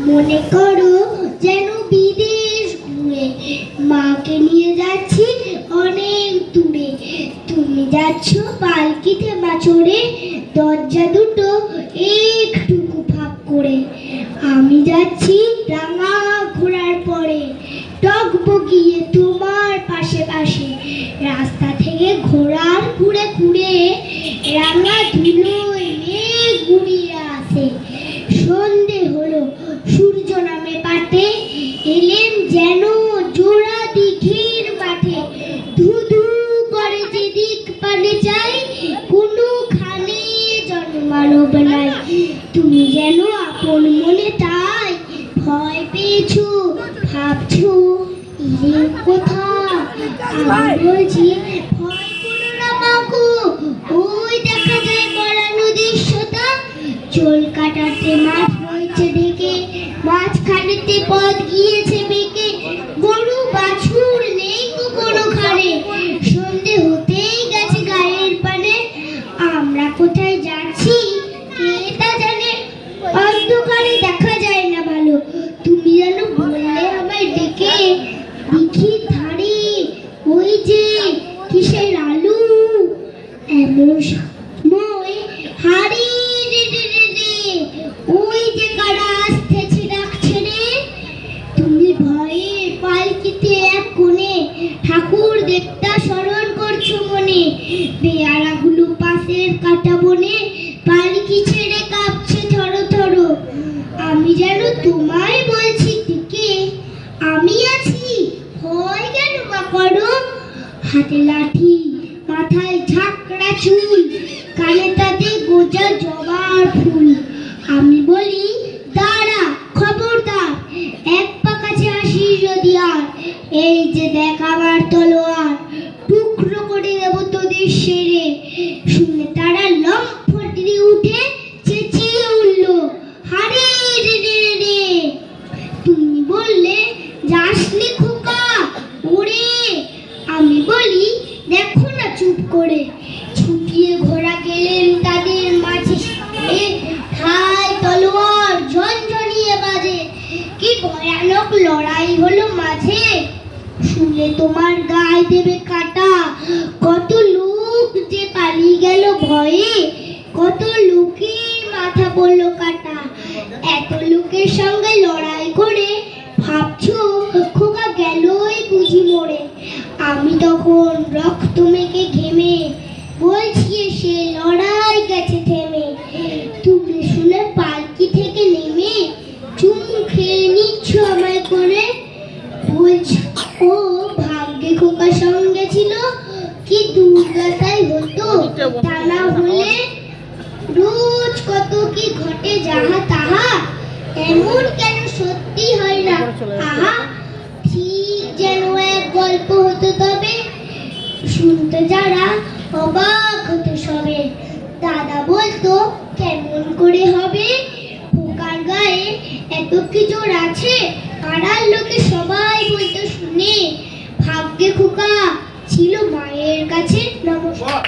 মনে করো যেন বিদেশ ঘুরে মাকে নিয়ে যাচ্ছি অনেক দূরে। তুমি যাচ্ছ পালকিতে মা চড়ে, দরজা দুটো একটুকু ফাঁক করে। আমি যাচ্ছি রাঙা ঘোড়ার পরে, টকবগিয়ে তোমার পাশে পাশে। রাস্তা থেকে ঘোড়ার ঘুরে ঘুরে রাঙা ধুলোয় মেঘ গুড়িয়ে আসে। সন্ধে হলো, সূর্য নামে পাটে, এলেন যেন জোড়া দিঘির মাঠে। ধু ধু করে যেদিক পানে চাই, কোনোখানে জনমানব নাই। তুমি যেন আপন মনে তাই ভয় পেয়েছো, ভাবছো ইরে কোথা। আমি বলছি ভয় করো না মাগো, ওই দেখা যায় বড় নদীর সোতা। চোল কাটাতে মাছ রয়েছে ঢেকে, মাঝখানেতে পথ গিয়েছে বেঁকে। গরু বাছুর নেই কোনোখানে, সন্ধে হতেই গেছে গায়ের পানে। আমরা কোথায় যাচ্ছি কে তা জানে, অন্ধকারে দেখা যায় না ভালো। তুমি যেন বললে আমায় ডেকে, দিঘির ধারে ওই যে কিসের আলু, এমন সময় হারি রে রে রে রে, ওই যে কারা আসতেছে ডাকছে রে। তুমি ভয়ে পালকিতে এক কোণে ঠাকুর দেবতা স্মরণ করছো মনে। পেয়ারাগুলো পাশের কাটা বনে পালকি ছেড়ে কাঁপছে থরো থরো। আমি যেন তোমায় বলছি টিকে, আমি আছি ভয় কেন মা করো। হাতে লাঠি, মাথায় ঝাঁকড়া চুল, কানে তাতে গোজা জবার ফুল। আমি বলি দাঁড়া খবরদার, এক পা কাছে আসিস যদি আর। এই যে দেখ আমার তলোয়ার, টুকরো করে দেব তোদের সেরে। শুনে তারা লম্ফট দিয়ে উঠে চেঁচিয়ে উঠল, হারে রে রে রে। তুমি বললে যাসনি খোকা ওরে। আমি বলি দেখো না চুপ করে। ছুটিয়ে ঘোড়া গেলেন তাদের মাঝে, ঠাই তলোয়ার ঝনঝনিয়ে বাজে। কি ভয়ানক লড়াই হলো মাঝে, শুনে তোমার গায়ে দেবে কাটা। কত লোক যে পালিয়ে গেল ভয়ে, কত লোকের মাথা পড়লো কাটা। এত লোকের সঙ্গে লড়াই করে ভাবছো খোকা গেলই বুঝি মরে। আমি তখন রক্ত মেখে ঘেমে বলছি সে লড়াই গেছে থেমে। তুমি শুনে পালকি থেকে নেমে চুমু খেয়ে নিচ্ছ আমায় করে। বলছি ও ভাগ্যে খোকার সঙ্গে ছিল, কি দুর্দশাই হতো তা না হলে। রোজ কত কি ঘটে যাহা তাহা, এমন কেন সত্যি হয় না আহা। ঠিক যেন এক গল্প হতো তবে, শুনতে যারা অবাক হতো সবে। দাদা বলতো কেমন করে হবে, খোকার গায়ে এত কি জোর আছে। পাড়ার লোকে সবাই বলতো শুনে, ভাগ্যে খোকা ছিল মায়ের কাছে। নমস্কার।